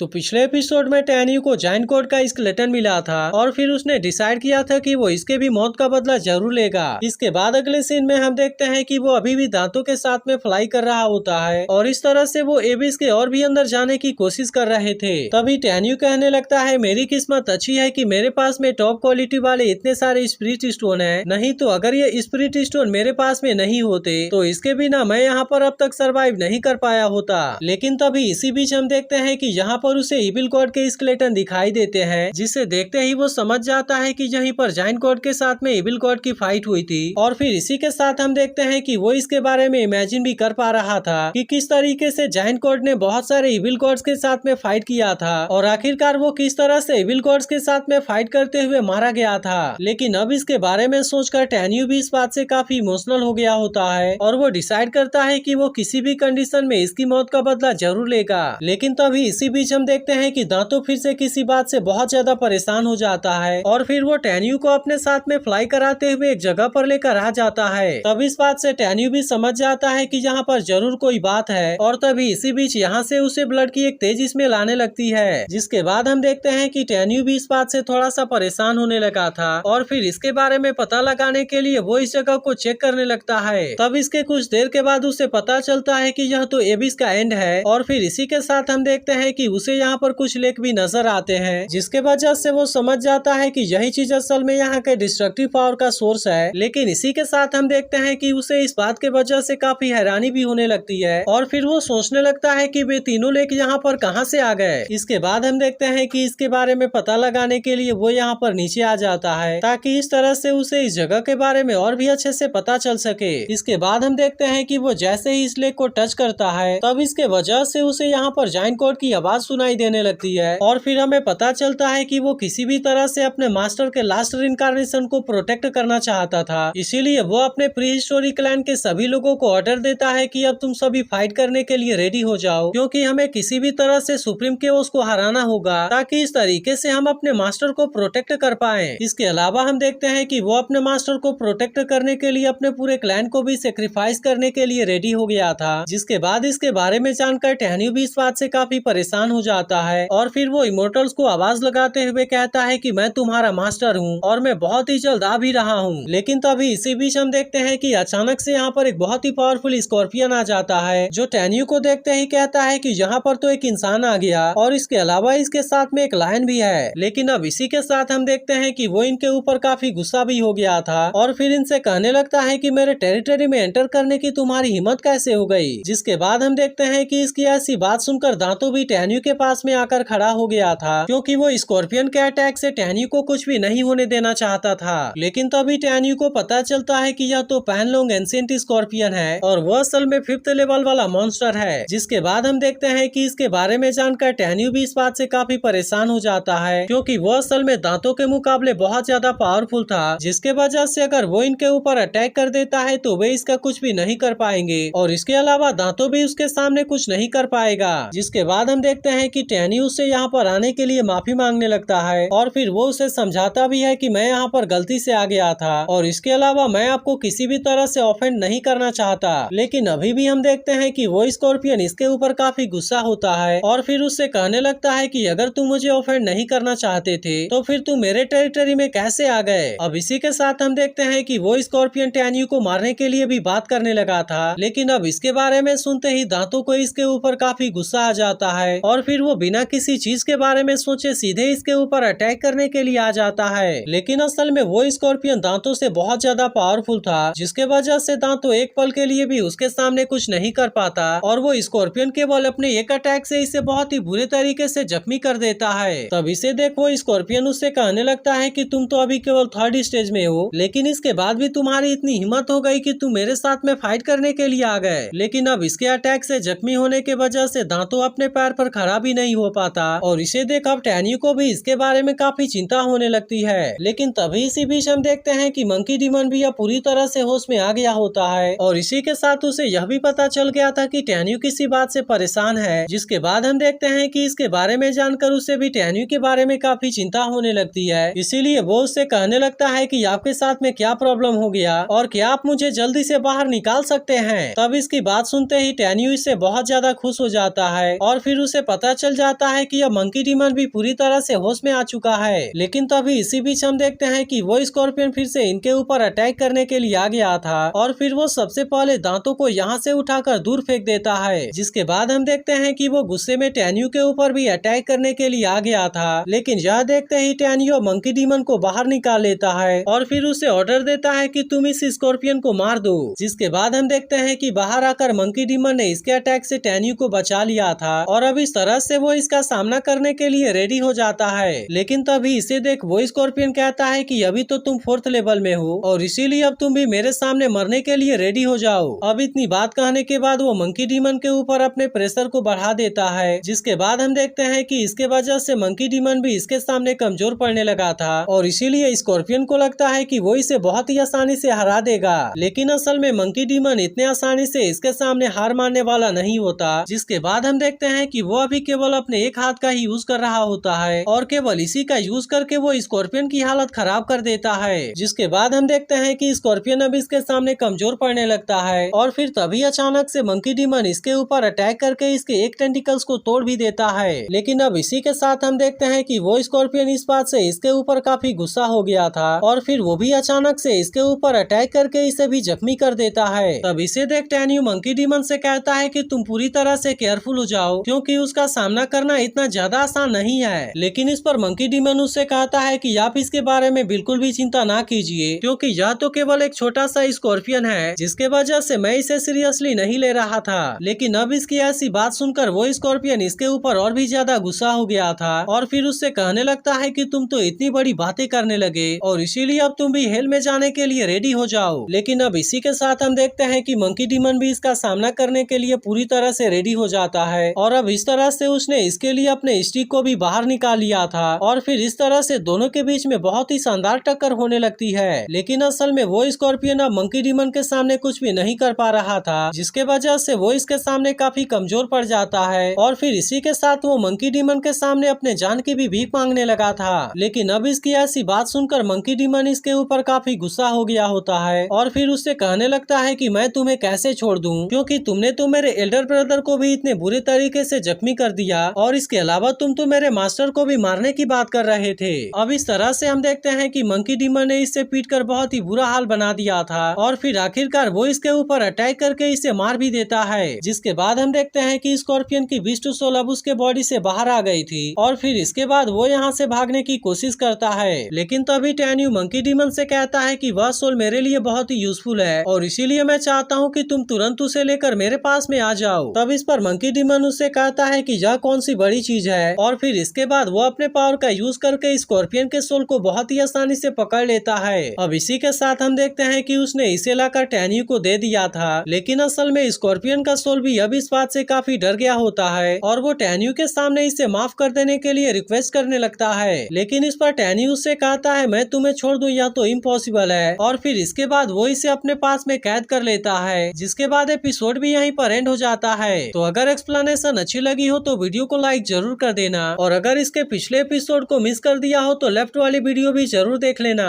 तो पिछले एपिसोड में टैन्यू को जायंट कोड का स्केलेटन मिला था और फिर उसने डिसाइड किया था कि वो इसके भी मौत का बदला जरूर लेगा। इसके बाद अगले सीन में हम देखते हैं कि वो अभी भी दांतों के साथ में फ्लाई कर रहा होता है और इस तरह से वो एबिस के और भी अंदर जाने की कोशिश कर रहे थे। तभी टैन्यू कहने लगता है, मेरी किस्मत अच्छी है कि मेरे पास में टॉप क्वालिटी वाले इतने सारे स्पिरिट स्टोन है, नहीं तो अगर ये स्पिरिट स्टोन मेरे पास में नहीं होते तो इसके बिना मैं यहाँ पर अब तक सरवाइव नहीं कर पाया होता। लेकिन तभी इसी बीच हम देखते हैं कि यहाँ पर उसे इविल गॉड के स्केलेटन दिखाई देते हैं, जिसे देखते ही वो समझ जाता है कि यहीं पर जायंट गॉड के साथ में इविल गॉड की फाइट हुई थी। और फिर इसी के साथ हम देखते हैं कि वो इसके बारे में इमेजिन भी कर पा रहा था कि किस तरीके से जायंट गॉड ने बहुत सारे इविल गॉड्स के साथ में फाइट किया था और आखिरकार वो किस तरह से इविल गॉड्स के साथ में फाइट करते हुए मारा गया था। लेकिन अब इसके बारे में सोचकर टैन्यू भी इस बात से काफी इमोशनल हो गया होता है और वो डिसाइड करता है कि वो किसी भी कंडीशन में इसकी मौत का बदला जरूर लेगा। लेकिन तभी इसी बीच हम देखते हैं कि दांतो फिर से किसी बात से बहुत ज्यादा परेशान हो जाता है और फिर वो टैन्यू को अपने साथ में फ्लाई कराते हुए एक जगह पर लेकर आ जाता है। तब इस बात से टैन्यू भी समझ जाता है कि यहाँ पर जरूर कोई बात है और तभी इसी बीच यहाँ से उसे ब्लड की एक तेज इसमें लाने लगती है। जिसके बाद हम देखते हैं कि टैन्यू भी इस बात से थोड़ा सा परेशान होने लगा था और फिर इसके बारे में पता लगाने के लिए वो इस जगह को चेक करने लगता है। तब इसके कुछ देर के बाद उसे पता चलता है कि यह तो एबिस का एंड है और फिर इसी के साथ हम देखते हैं कि उसे यहाँ पर कुछ लेक भी नजर आते हैं, जिसके वजह से वो समझ जाता है कि यही चीज असल में यहाँ के डिस्ट्रक्टिव पावर का सोर्स है। लेकिन इसी के साथ हम देखते हैं कि उसे इस बात के वजह से काफी हैरानी भी होने लगती है और फिर वो सोचने लगता है कि वे तीनों लेक यहाँ पर कहाँ से आ गए। इसके बाद हम देखते हैं कि इसके बारे में पता लगाने के लिए वो यहाँ पर नीचे आ जाता है ताकि इस तरह से उसे इस जगह के बारे में और भी अच्छे से पता चल सके। इसके बाद हम देखते हैं कि वो जैसे ही इस लेक को टच करता है तब इसके वजह से उसे यहाँ पर जायंट गॉड की आवाज सुनाई देने लगती है और फिर हमें पता चलता है कि वो किसी भी तरह से अपने मास्टर के लास्ट रिइंकार्नेशन को प्रोटेक्ट करना चाहता था। इसीलिए वो अपने प्री हिस्टोरिक क्लैन के सभी लोगों को ऑर्डर देता है कि अब तुम सभी फाइट करने के लिए रेडी हो जाओ, क्योंकि हमें किसी भी तरह से सुप्रीम केओस को हराना होगा ताकि इस तरीके से हम अपने मास्टर को प्रोटेक्ट कर पाए। इसके अलावा हम देखते हैं कि वो अपने मास्टर को प्रोटेक्ट करने के लिए अपने पूरे क्लैन को भी सेक्रीफाइस करने के लिए रेडी हो गया था। जिसके बाद इसके बारे में जानकर टैन्यू भी इस बात से काफी परेशान हो जाता है और फिर वो इमोर्टल्स को आवाज लगाते हुए कहता है कि मैं तुम्हारा मास्टर हूँ और मैं बहुत ही जल्द आ भी रहा हूँ। लेकिन तभी इसी बीच हम देखते हैं कि अचानक से यहाँ पर एक बहुत ही पावरफुल स्कॉर्पियन आ जाता है जो टैन्यू को देखते ही कहता है कि यहाँ पर तो एक इंसान आ गया और इसके अलावा इसके साथ में एक लायन भी है। लेकिन अब इसी के साथ हम देखते हैं कि वो इनके ऊपर काफी गुस्सा भी हो गया था और फिर इनसे कहने लगता है कि मेरे टेरिटरी में एंटर करने की तुम्हारी हिम्मत कैसे हो गई। जिसके बाद हम देखते हैं कि इसकी ऐसी बात सुनकर दांतो भी टैन्यू के पास में आकर खड़ा हो गया था, क्योंकि वो स्कॉर्पियन के अटैक से टैन्यू को कुछ भी नहीं होने देना चाहता था। लेकिन तभी टैन्यू को पता चलता है कि यह तो पैनलोंग एंशिएंट स्कॉर्पियन है और वो असल में 5th लेवल वाला मॉन्स्टर है। जिसके बाद हम देखते हैं कि इसके बारे में जानकर टैन्यू भी इस बात से काफी परेशान हो जाता है, क्योंकि वो असल में दांतों के मुकाबले बहुत ज्यादा पावरफुल था, जिसके वजह से अगर वो इनके ऊपर अटैक कर देता है तो वे इसका कुछ भी नहीं कर पाएंगे और इसके अलावा दांतों भी उसके सामने कुछ नहीं कर पाएगा। जिसके बाद हम देखते हैं कि टैन्यू उससे यहाँ पर आने के लिए माफी मांगने लगता है और फिर वो उसे समझाता भी है कि मैं यहाँ पर गलती से आ गया था और इसके अलावा मैं आपको किसी भी तरह से ऑफेंड नहीं करना चाहता। लेकिन अभी भी हम देखते हैं कि वो स्कॉर्पियन इसके ऊपर काफी गुस्सा होता है और फिर उससे कहने लगता है कि अगर तुम मुझे ऑफेंड नहीं करना चाहते थे तो फिर तुम मेरे टेरिटरी में कैसे आ गए। अब इसी के साथ हम देखते हैं कि वो स्कॉर्पियन टैन्यू को मारने के लिए भी बात करने लगा था, लेकिन अब इसके बारे में सुनते ही दांतों को इसके ऊपर काफी गुस्सा आ जाता है और फिर वो बिना किसी चीज के बारे में सोचे सीधे इसके ऊपर अटैक करने के लिए आ जाता है। लेकिन असल में वो स्कॉर्पियन दांतों से बहुत ज्यादा पावरफुल था, जिसके वजह से दांतों एक पल के लिए भी उसके सामने कुछ नहीं कर पाता और वो स्कॉर्पियन केवल अपने एक अटैक से इसे बहुत ही बुरे तरीके से जख्मी कर देता है। तब इसे देख वो स्कॉर्पियन उससे कहने लगता है कि तुम तो अभी केवल 3rd स्टेज में हो, लेकिन इसके बाद भी तुम्हारी इतनी हिम्मत हो गई कि तुम मेरे साथ में फाइट करने के लिए आ गए। लेकिन अब इसके अटैक से जख्मी होने के वजह से दांतों अपने पैर पर खड़ा भी नहीं हो पाता और इसे देख अब टैन्यू को भी इसके बारे में काफी चिंता होने लगती है। लेकिन तभी इसी बीच हम देखते हैं कि मंकी डीमन भी अब पूरी तरह से होश में आ गया होता है और इसी के साथ उसे यह भी पता चल गया था कि टैन्यू किसी बात से परेशान है। जिसके बाद हम देखते हैं कि इसके बारे में जानकर उसे भी टैन्यू के बारे में काफी चिंता होने लगती है। इसीलिए वो उससे कहने लगता है कि आपके साथ में क्या प्रॉब्लम हो गया और क्या आप मुझे जल्दी से बाहर निकाल सकते हैं। तब इसकी बात सुनते ही टैन्यू इससे बहुत ज्यादा खुश हो जाता है और फिर उसे पता पता चल जाता है कि अब मंकी डीमन भी पूरी तरह से होश में आ चुका है। लेकिन तभी इसी बीच हम देखते हैं कि वो स्कॉर्पियन फिर से इनके ऊपर अटैक करने के लिए आ गया था और फिर वो सबसे पहले दांतों को यहाँ से उठाकर दूर फेंक देता है। जिसके बाद हम देखते हैं कि वो गुस्से में टैन्यू के ऊपर भी अटैक करने के लिए आ गया था। लेकिन यह देखते ही टैन्यू मंकी डीमन को बाहर निकाल लेता है और फिर उसे ऑर्डर देता है कि तुम इस स्कॉर्पियन को मार दो। जिसके बाद हम देखते हैं कि बाहर आकर मंकी डीमन ने इसके अटैक से टैन्यू को बचा लिया था और अब इस तरह से वो इसका सामना करने के लिए रेडी हो जाता है। लेकिन तभी इसे देख वो स्कॉर्पियन कहता है कि अभी तो तुम 4th लेवल में हो और इसीलिए अब तुम भी मेरे सामने मरने के लिए रेडी हो जाओ। अब इतनी बात कहने के बाद वो मंकी डीमन के ऊपर अपने प्रेशर को बढ़ा देता है। जिसके बाद हम देखते हैं कि इसके वजह से मंकी डीमन भी इसके सामने कमजोर पड़ने लगा था और इसीलिए स्कॉर्पियन को लगता है कि वो इसे बहुत ही आसानी से हरा देगा। लेकिन असल में मंकी डीमन इतने आसानी से इसके सामने हार मानने वाला नहीं होता। जिसके बाद हम देखते हैं कि वो अभी केवल अपने एक हाथ का ही यूज कर रहा होता है और केवल इसी का यूज करके वो स्कॉर्पियन की हालत खराब कर देता है। जिसके बाद हम देखते हैं कि स्कॉर्पियन अब इसके सामने कमजोर पड़ने लगता है और फिर तभी अचानक से मंकी डीमन इसके ऊपर अटैक करके इसके एक टेंटिकल्स को तोड़ भी देता है। लेकिन अब इसी के साथ हम देखते हैं कि वो स्कॉर्पियन इस बात से इसके ऊपर काफी गुस्सा हो गया था और फिर वो भी अचानक से इसके ऊपर अटैक करके इसे भी जख्मी कर देता है। तब इसे देख टैन्यू मंकी डीमन से कहता है कि तुम पूरी तरह से केयरफुल हो जाओ क्योंकि उसका सामना करना इतना ज्यादा आसान नहीं है। लेकिन इस पर मंकी डीमन उससे कहता है कि आप इसके बारे में बिल्कुल भी चिंता ना कीजिए क्योंकि यह तो केवल एक छोटा सा स्कॉर्पियन है जिसके वजह से मैं इसे सीरियसली नहीं ले रहा था। लेकिन अब इसकी ऐसी बात सुनकर वो स्कॉर्पियन इसके ऊपर और भी ज्यादा गुस्सा हो गया था और फिर उससे कहने लगता है कि तुम तो इतनी बड़ी बातें करने लगे और इसीलिए अब तुम भी हेल में जाने के लिए रेडी हो जाओ। लेकिन अब इसी के साथ हम देखते हैं कि मंकी डीमन भी इसका सामना करने के लिए पूरी तरह से रेडी हो जाता है और अब इस तरह से उसने इसके लिए अपने स्टिक को भी बाहर निकाल लिया था और फिर इस तरह से दोनों के बीच में बहुत ही शानदार टक्कर होने लगती है। लेकिन असल में वो स्कॉर्पियन अब मंकी डीमन के सामने कुछ भी नहीं कर पा रहा था जिसके वजह से वो इसके सामने काफी कमजोर पड़ जाता है और फिर इसी के साथ वो मंकी डीमन के सामने अपने जान की भी भीख मांगने लगा था। लेकिन अब इसकी ऐसी बात सुनकर मंकी डीमन इसके ऊपर काफी गुस्सा हो गया होता है और फिर उससे कहने लगता है कि मैं तुम्हें कैसे छोड़ दूं क्योंकि तुमने तो मेरे एल्डर ब्रदर को भी इतने बुरे तरीके से जख्मी कर दिया और इसके अलावा तुम तो मेरे मास्टर को भी मारने की बात कर रहे थे। अब इस तरह से हम देखते हैं कि मंकी डीमन ने इससे पीटकर बहुत ही बुरा हाल बना दिया था और फिर आखिरकार वो इसके ऊपर अटैक करके इसे मार भी देता है। जिसके बाद हम देखते हैं कि स्कॉर्पियन की बीस्ट सोल अब उसके बॉडी से बाहर आ गई थी और फिर इसके बाद वो यहाँ से भागने की कोशिश करता है। लेकिन तभी टैन्यू मंकी डीमन से कहता है कि वह सोल मेरे लिए बहुत ही यूजफुल है और इसीलिए मैं चाहता हूँ कि तुम तुरंत उसे लेकर मेरे पास में आ जाओ। तब इस पर मंकी डीमन उससे कहता है कि यह कौन सी बड़ी चीज है और फिर इसके बाद वो अपने पावर का यूज करके स्कॉर्पियन के सोल को बहुत ही आसानी से पकड़ लेता है। अब इसी के साथ हम देखते हैं कि उसने इसे लाकर टैन्यू को दे दिया था। लेकिन असल में स्कॉर्पियन का सोल भी अब इस बात से काफी डर गया होता है और वो टैन्यू के सामने इसे माफ कर देने के लिए रिक्वेस्ट करने लगता है। लेकिन इस पर टैन्यू उससे कहता है मैं तुम्हें छोड़ दूं यह तो इम्पॉसिबल है और फिर इसके बाद वो इसे अपने पास में कैद कर लेता है। जिसके बाद एपिसोड भी यहीं पर एंड हो जाता है। तो अगर एक्सप्लेनेशन अच्छी लगी हो तो वीडियो को लाइक जरूर कर देना और अगर इसके पिछले एपिसोड को मिस कर दिया हो तो लेफ्ट वाली वीडियो भी जरूर देख लेना।